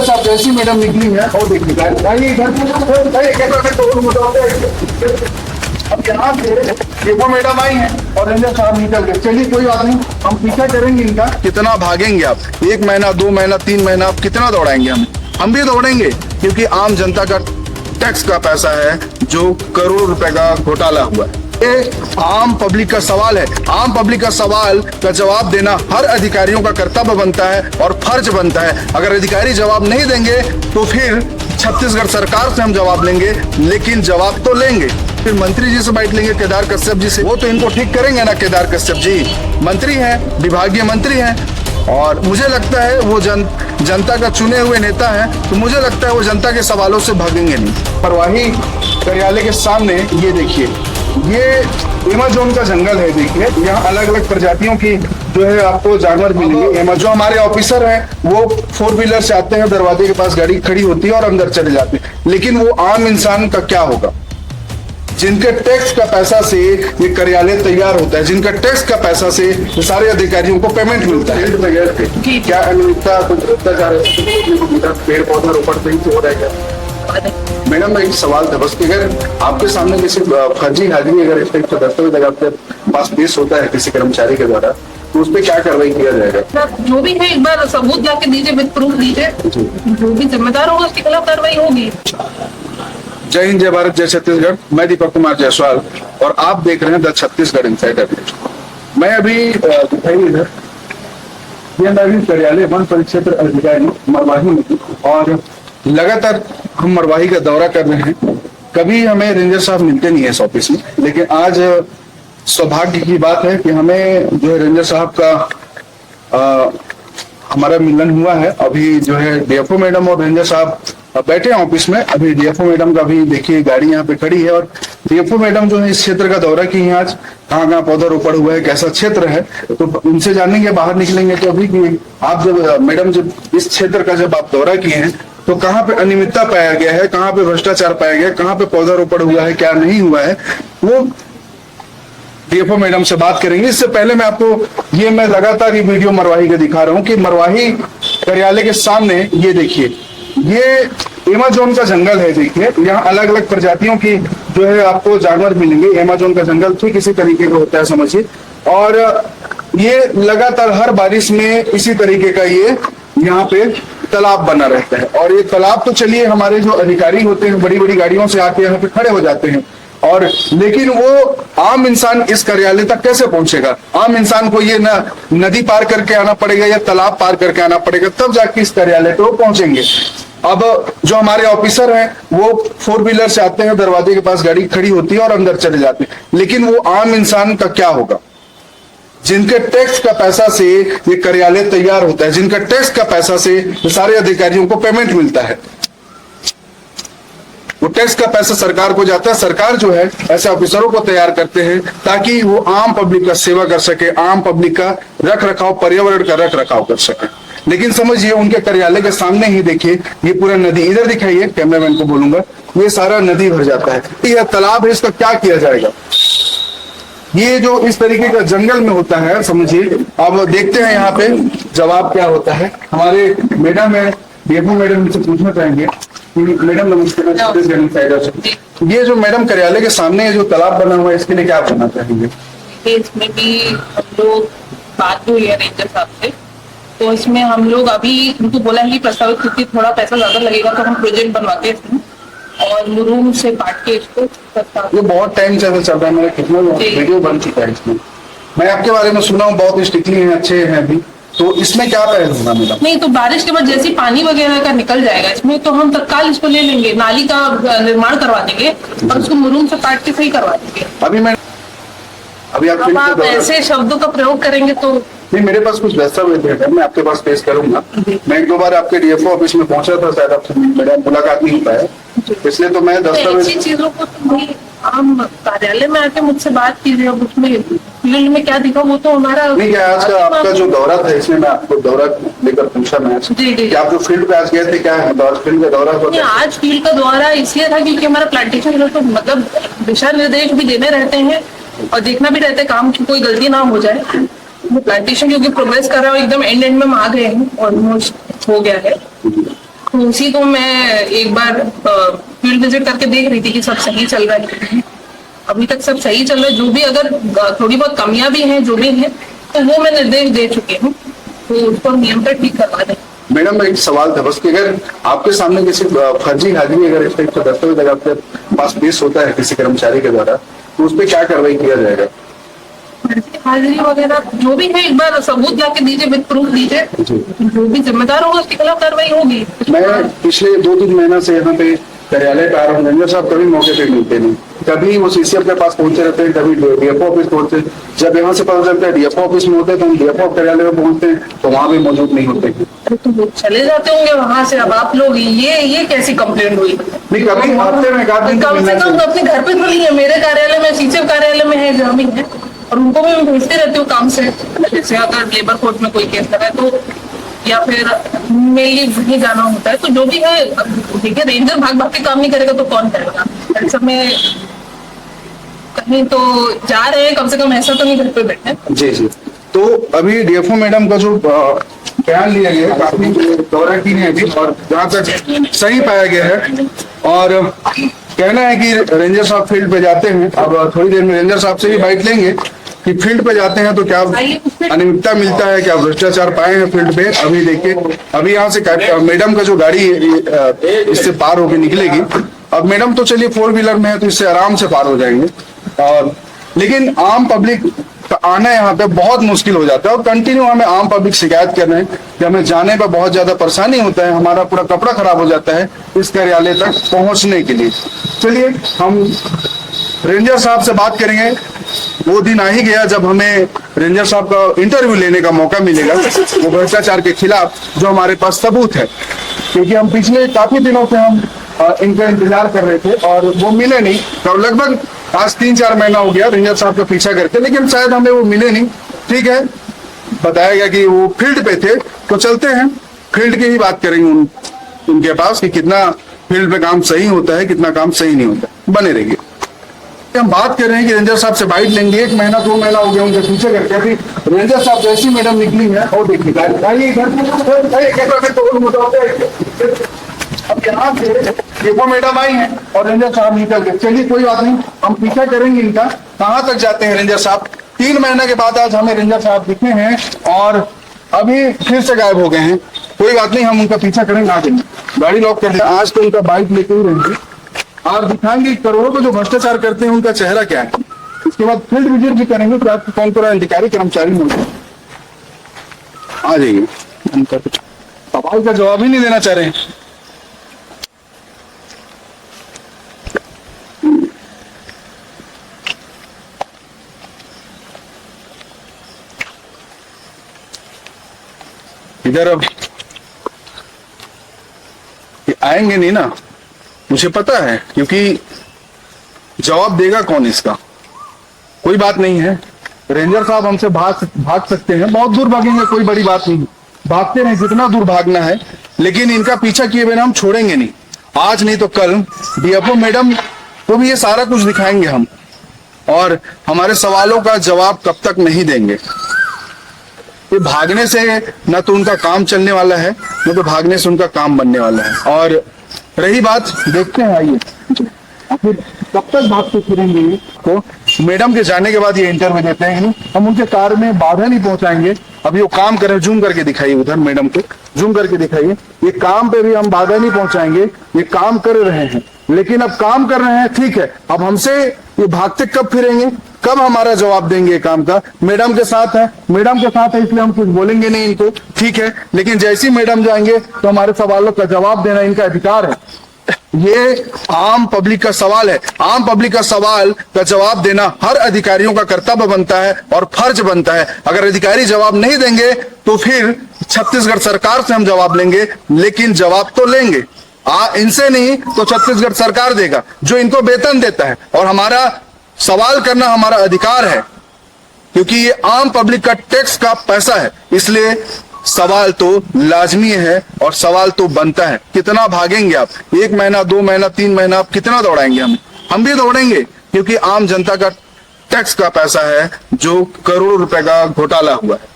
साहब जैसी मैडम निकली है और देखिए अब यहाँ से देखो मैडम आई है और रेंजर साहब निकल गए। चलिए कोई बात नहीं, हम पीछा करेंगे इनका। कितना भागेंगे आप? 1 महीना 2 महीना 3 महीना आप कितना दौड़ाएंगे? हम भी दौड़ेंगे, क्योंकि आम जनता का टैक्स का पैसा है जो करोड़ रुपए का घोटाला हुआ है। ये आम पब्लिक का सवाल है। आम पब्लिक का सवाल का जवाब देना हर अधिकारियों का कर्तव्य बनता है और फर्ज बनता है। अगर अधिकारी जवाब नहीं देंगे तो फिर छत्तीसगढ़ सरकार से हम जवाब लेंगे, लेकिन जवाब तो लेंगे। फिर मंत्री जी से बैठ लेंगे, केदार कश्यप जी से। वो तो इनको ठीक करेंगे ना, केदार कश्यप जी मंत्री हैं, विभागीय मंत्री हैं, और मुझे लगता है वो जनता का चुने हुए नेता है, तो मुझे लगता है वो जनता के सवालों से भागेंगे नहीं। परवाही कार्यालय के सामने ये देखिए, ये एमाजोन का जंगल है। देखिए यहाँ अलग अलग प्रजातियों की जो है आपको जानवर मिलेंगे। जो हमारे ऑफिसर हैं वो 4 व्हीलर से आते हैं, दरवाजे के पास गाड़ी खड़ी होती है और अंदर चले जाते हैं। लेकिन वो आम इंसान का क्या होगा, जिनके टैक्स का पैसा से ये कार्यालय तैयार होता है, जिनका टैक्स का पैसा से सारे अधिकारियों को पेमेंट मिलता है। क्या अनियमितता, कुछ भ्रष्टाचार, पेड़ पौधा रोपण सही से हो रहा है? मैडम एक सवाल था बस, अगर आपके सामने किसी फर्जी हाजिरी अगर इस टाइप का दस्तावेज अगर आपके पास पेश होता है किसी कर्मचारी के द्वारा, तो उस पर क्या कार्रवाई किया जाएगा? जो भी है एक बार सबूत लाके दीजिए, विद प्रूफ दीजिए, जो भी जिम्मेदार होगा उसके खिलाफ कार्रवाई होगी। जय हिंद, जय भारत, जय छत्तीसगढ़। मैं दीपक कुमार जायसवाल और आप देख रहे हैं द छत्तीसगढ़ इनसाइडर। मैं अभी इधर कार्यालय वन परिक्षेत्र अधिकारी मरवाही में, और लगातार हम मरवाही का दौरा कर रहे हैं। कभी हमें रेंजर साहब मिलते नहीं है इस ऑफिस में, लेकिन आज सौभाग्य की बात है कि हमें जो है रेंजर साहब का हमारा मिलन हुआ है। अभी जो है डीएफओ मैडम और रेंजर साहब बैठे हैं ऑफिस में। अभी डीएफओ मैडम का भी देखिए गाड़ी यहाँ पे खड़ी है, और डीएफओ मैडम जो है इस क्षेत्र का दौरा की है आज, कहाँ कहाँ पौधा रोपण हुआ है, कैसा क्षेत्र है, तो उनसे जानेंगे। बाहर निकलेंगे तो अभी कि आप जब मैडम जब इस क्षेत्र का जब आप दौरा किए हैं तो कहाँ पे अनियमितता पाया गया है, कहाँ पे भ्रष्टाचार पाया गया है, कहाँ पे पौधा रोपण हुआ है, क्या नहीं हुआ है, वो डीएफओ मैडम से बात करेंगे। इससे पहले मैं आपको ये मैं लगातार ये वीडियो मरवाही का दिखा रहा हूँ कि मरवाही कार्यालय के सामने ये देखिए, ये एमाजोन का जंगल है। देखिए यहाँ अलग अलग प्रजातियों की जो है आपको जानवर मिलेंगे। एमाजोन का जंगल ठीक इसी तरीके का होता है, समझिए। और ये लगातार हर बारिश में इसी तरीके का ये यहाँ पे तालाब बना रहता है। और ये तालाब तो चलिए हमारे जो अधिकारी होते हैं बड़ी बड़ी गाड़ियों से आके यहाँ पे खड़े हो जाते हैं, और लेकिन वो आम इंसान इस कार्यालय तक कैसे पहुंचेगा? आम इंसान को ये ना नदी पार करके आना पड़ेगा या तालाब पार करके आना पड़ेगा, तब जाके इस कार्यालय पे वो पहुंचेंगे। अब जो हमारे ऑफिसर हैं वो 4 व्हीलर से आते हैं, दरवाजे के पास गाड़ी खड़ी होती है और अंदर चले जाते हैं। लेकिन वो आम इंसान का क्या होगा, जिनके टैक्स का पैसा से ये कार्यालय तैयार होता है, जिनका टैक्स का पैसा से सारे अधिकारियों को पेमेंट मिलता है। वो टैक्स का पैसा सरकार को जाता है। सरकार जो है ऐसे ऑफिसरों को तैयार करते हैं ताकि वो आम पब्लिक का सेवा कर सके, आम पब्लिक का रख रखाव, पर्यावरण का रख रखाव कर सके। लेकिन समझिए उनके कार्यालय के सामने ही देखिए ये पूरा नदी, इधर दिखाइए, कैमरामैन को बोलूंगा, ये सारा नदी भर जाता है। यह तालाब है, इसका क्या किया जाएगा? ये जो इस तरीके का जंगल में होता है, समझिए। अब देखते हैं यहाँ पे जवाब क्या होता है। हमारे मैडम है, डीएफओ मैडम से पूछना चाहेंगे। मैडम नमस्ते, छत्तीसगढ़ इनसाइडर से। ये जो मैडम कार्यालय के सामने जो तालाब बना हुआ है, इसके लिए क्या करना चाहेंगे? इसमें भी हम लोग बात हुई है रेंजर साहब से, तो इसमें हम लोग अभी उनको बोला है कि प्रस्तावित क्योंकि थोड़ा पैसा ज्यादा लगेगा तो हम प्रोजेक्ट बनवाते हैं और मुरूम से काट के इसको। ये बहुत टाइम से चल रहा है, मेरा कितना वीडियो बन चुका है इसमें। मैं आपके बारे में सुना हूँ, बहुत स्ट्रिक्टली हैं, अच्छे हैं अभी, तो इसमें क्या पहल होगा मैडम? नहीं तो बारिश के बाद जैसे पानी वगैरह का निकल जाएगा इसमें, तो हम तत्काल इसको ले लेंगे, नाली का निर्माण करवा देंगे और उसको मुरूम से काट के सही करवा देंगे। अभी आप ऐसे शब्दों का प्रयोग करेंगे तो नहीं, मेरे पास कुछ दस्तावेज है, मैं आपके पास पेश करूंगा। मैं 1-2 बार आपके डीएफओ ऑफिस में पहुंचा था, शायद आपसे मेरा मुलाकात नहीं हो पाया, इसलिए तो मैं दस्तावेज। ऐसी चीजों को तो भाई आम कार्यालय में आके मुझसे बात कीजिए, अब उसमें फील्ड में क्या दिखा वो तो हमारा नहीं। क्या आज का आपका जो दौरा था, इसमें मैं आपको दौरा लेकर पूछा मैं जी, आप जो फील्ड पे आज गए थे, क्या फील्ड का दौरा था? आज फील्ड का दौरा इसलिए था क्योंकि हमारा प्लांटेशन तो मतलब दिशा निर्देश भी देने रहते हैं और देखना भी रहता है काम की कोई गलती ना हो जाए। वो प्लांटेशन क्योंकि प्रोग्रेस कर रहा है, एकदम एंड में हम आ गए हैं, ऑलमोस्ट हो गया है, तो उसी को मैं एक बार फील्ड विजिट करके देख रही थी कि सब सही चल रहा है। अभी तक सब सही चल रहा है, जो भी अगर थोड़ी बहुत कमियां भी हैं जो भी हैं तो वो मैं निर्देश दे चुकी हूँ, तो उसको नियंत्रण ठीक करवा दें। मैडम एक सवाल था बस कि अगर आपके सामने किसी फर्जी हाजिरी अगर इस टाइप का दस्तावेज अगर आपके पास पेश होता है किसी कर्मचारी के द्वारा तो उस पर क्या कार्रवाई किया जाएगा? हाजिरी वगैरह जो भी है एक बार सबूत लाके दीजिए, विद प्रूफ दीजिए, जो भी जिम्मेदार होगा उसके खिलाफ कार्रवाई होगी। मैं पिछले 2-3 महीना से यहाँ पे कार्यालय पे आ रहा हूँ, रंजन साहब कभी मौके पे मिलते नहीं, कभी वो सीसीएफ के पास पहुंचे रहते हैं, कभी डीएफओ ऑफिस पहुंचे। जब यहाँ से पता चलता है डीएफओ ऑफिस में होते हैं तो हम डीएफओ कार्यालय में पहुंचते हैं तो वहाँ भी मौजूद नहीं होते। तो वो चले जाते होंगे वहां से। अब आप लोग ये कैसी कंप्लेंट हुई? नहीं, कभी हफ्ते में कम से कम अपने घर पे तो नहीं है, मेरे कार्यालय में, सीसीएफ कार्यालय में है, जहाँ भी है, और उनको भी मैं भेजते रहती हूँ काम से। जैसे अगर लेबर कोर्ट में कोई केस लगा है तो या फिर मेनली वहीं जाना होता है, तो जो भी है ठीक है। रेंजर भाग भाग के काम नहीं करेगा तो कौन करेगा? ऐसा में कहीं तो जा रहे हैं, कम से कम ऐसा तो नहीं घर पे बैठे। जी जी। तो अभी डीएफओ मैडम का जो बयान लिया गया है काफी दौरा की है अभी, और जहाँ तक सही पाया गया है, और कहना है कि रेंजर साहब फील्ड पे जाते हैं। अब थोड़ी देर में रेंजर साहब से भी बाइट लेंगे कि फील्ड पे जाते हैं तो क्या अनियमितता मिलता है, क्या भ्रष्टाचार पाए हैं फील्ड पे। अभी देखिए, अभी यहाँ से मैडम का जो गाड़ी इससे पार होके निकलेगी। अब मैडम तो चलिए 4 व्हीलर में है तो इससे आराम से पार हो जाएंगे, और लेकिन आम पब्लिक का आना यहाँ पे बहुत मुश्किल हो जाता है। और कंटिन्यू हमें आम पब्लिक शिकायत कर रहे हैं कि हमें जाने पर बहुत ज्यादा परेशानी होता है, हमारा पूरा कपड़ा खराब हो जाता है इस कार्यालय तक पहुंचने के लिए। चलिए हम रेंजर साहब से बात करेंगे। वो दिन आ ही गया जब हमें रेंजर साहब का इंटरव्यू लेने का मौका मिलेगा वो भ्रष्टाचार के खिलाफ जो हमारे पास सबूत है, क्योंकि हम पिछले काफी दिनों से हम इनका इंतजार कर रहे थे और वो मिले नहीं। तो लगभग आज 3-4 महीना हो गया रेंजर साहब का पीछा करते, लेकिन शायद हमें वो मिले नहीं। ठीक है, बताया गया कि वो फील्ड पे थे, तो चलते हैं फील्ड की ही बात करेंगे उनके पास कि कितना फील्ड पे काम सही होता है, कितना काम सही नहीं होता। बने रहिए। हम बात कर रहे हैं कि रेंजर साहब से बाइट लेंगे। 1 महीना 2 महीना हो गया उनके पीछे करके। अभी रेंजर साहब जैसी मैडम निकली है और देखिए अब यहाँ से देखो मैडम आई है और रेंजर साहब निकल गए। चलिए कोई बात नहीं, हम पीछा करेंगे इनका कहाँ तक जाते हैं रेंजर साहब। 3 महीने के बाद आज हमें रेंजर साहब दिखे हैं और अभी फिर से गायब हो गए हैं। कोई बात नहीं, हम उनका पीछा करेंगे। आगे गाड़ी लॉक कर दिया। आज तो उनका बाइक लेके ही रहेंगे और दिखाएंगे करोड़ों को जो भ्रष्टाचार करते हैं उनका चेहरा क्या है। इसके बाद फील्ड विजिट भी करेंगे कि आपको कौन कौन अधिकारी कर्मचारी मिलते हैं। आ जाइए, उनका कुछ सवाल का जवाब ही नहीं देना चाह रहे हैं। इधर अब ये आएंगे नहीं ना, मुझे पता है, क्योंकि जवाब देगा कौन इसका। कोई बात नहीं है, रेंजर साहब हमसे भाग सकते हैं, बहुत दूर भागेंगे, कोई बड़ी बात नहीं, भागते नहीं जितना दूर भागना है, लेकिन इनका पीछा किए बिना हम छोड़ेंगे नहीं। आज नहीं तो कल डीएफओ मैडम को भी ये सारा कुछ दिखाएंगे हम, और हमारे सवालों का जवाब कब तक नहीं देंगे। ये भागने से न तो उनका काम चलने वाला है, न तो भागने से उनका काम बनने वाला है। और रही बात, देखते हैं आइए फिर कब तक भागते फिरेंगे। तो मैडम के जाने के बाद ये इंटरव्यू देते हैं, हम उनके कार में बाधा नहीं पहुंचाएंगे। अभी वो काम कर रहे हैं, जूम करके दिखाइए, उधर मैडम को जूम करके दिखाइए। ये काम पे भी हम बाधा नहीं पहुंचाएंगे, ये काम कर रहे हैं, लेकिन अब काम कर रहे हैं ठीक है, अब हमसे ये भागते कब फिरेंगे, कब हमारा जवाब देंगे काम का। मैडम के साथ है, मैडम के साथ है इसलिए हम कुछ बोलेंगे नहीं इनको, ठीक है, लेकिन जैसी मैडम जाएंगे तो हमारे सवालों का जवाब देना इनका अधिकार है। ये आम पब्लिक का सवाल है, आम पब्लिक का सवाल का जवाब देना हर अधिकारियों का कर्तव्य बनता है और फर्ज बनता है। अगर अधिकारी जवाब नहीं देंगे तो फिर छत्तीसगढ़ सरकार से हम जवाब लेंगे, लेकिन जवाब तो लेंगे इनसे नहीं तो छत्तीसगढ़ सरकार देगा जो इनको वेतन देता है। और हमारा सवाल करना हमारा अधिकार है, क्योंकि ये आम पब्लिक का टैक्स का पैसा है, इसलिए सवाल तो लाजमी है और सवाल तो बनता है। कितना भागेंगे आप? 1 महीना 2 महीना 3 महीना आप कितना दौड़ाएंगे? हम भी दौड़ेंगे, क्योंकि आम जनता का टैक्स का पैसा है जो करोड़ों रुपए का घोटाला हुआ है।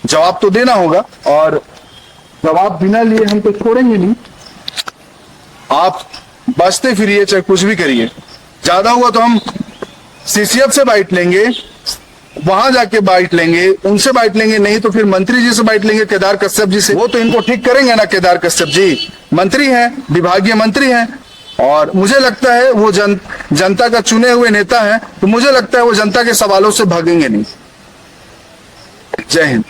जवाब तो देना होगा। और जवाब बिना लिए हम तो छोड़ेंगे नहीं। आप बचते फिरिए चाहे कुछ भी करिए, ज्यादा हुआ तो हम सीसीएफ से बाइट लेंगे, वहां जाके बाइट लेंगे, उनसे बाइट लेंगे, नहीं तो फिर मंत्री जी से बाइट लेंगे, केदार कश्यप जी से। वो तो इनको ठीक करेंगे ना, केदार कश्यप जी मंत्री हैं, विभागीय मंत्री हैं, और मुझे लगता है वो जनता का चुने हुए नेता हैं, तो मुझे लगता है वो जनता के सवालों से भागेंगे नहीं। जय हिंद।